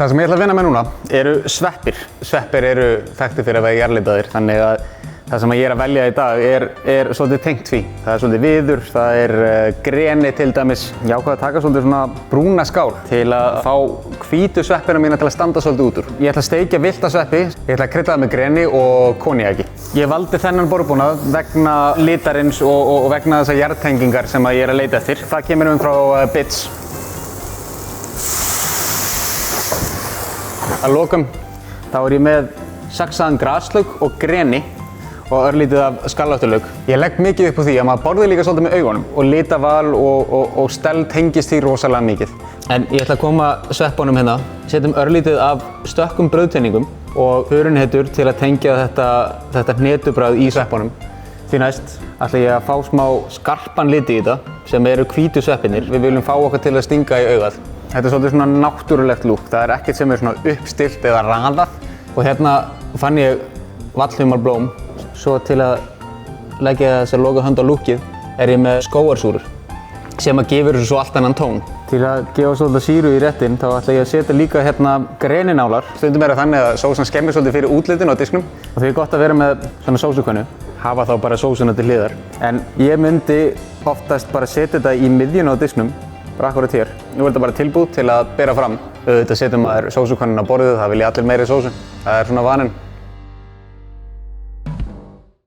Það sem ég ætla að vinna með núna eru sveppir. Sveppir eru þekktir fyrir að vera jarðlitaðir, þannig að það sem ég er að velja í dag er svolítið tengt því. Það er svolítið viður, það er greni til dæmis. Ég ákvað að taka svolítið svona brúna skál til að fá hvítu sveppina mína til að standa svolítið út úr. Ég ætla að steikja villta sveppi, ég ætla að krydda það með greni og koníaki. Ég valdi þennan borðbúnað vegna litarins og vegna þessar jarðtengingar sem ég er að leita eftir. Það kemur frá Bits. Að lokum þá er ég með saxaðan graslauk og greni og örlítið af skarlaturlauk. Ég legg mikið upp á því að maður borði líka svolítið með augunum og litaval og stell tengist því rosalega mikið. En ég ætla að koma sveppunum hérna, setjum örlítið af stökkum brauðteiningum og furuhnetur til að tengja þetta hnetubragð í sveppunum. Því næst ætla ég að fá smá skarpan liti í þetta sem eru hvítu sveppirnir. Við viljum fá okkar til að stinga í augað. Þetta er svolítið svona náttúrulegt lúk. Það er ekkert sem er svona uppstillt eða raðað. Og hérna fann ég vallhumarblóm. Svo til að leggja þess að loka hönd á lúkið er ég með skógarsúrur sem að gefur þessu svo allt annan tón. Til að gefa svolítið sýru í réttinn þá ætla ég að setja líka hérna greninálar. Stundum er það þannig að sósan skemmir svolítið fyrir útlitin á disknum og því er gott að vera með svona sósukönnu. Hafa þá bara sósuna til hliðar. En ég myndi oftast bara setja þetta í miðjuna á disknum, bara akkurat hér. Nú er þetta bara tilbúið til að bera fram. Auðvitað setjum maður sósukönnuna á borðið, það vilja allir meiri sósu. Það er svona vaninn.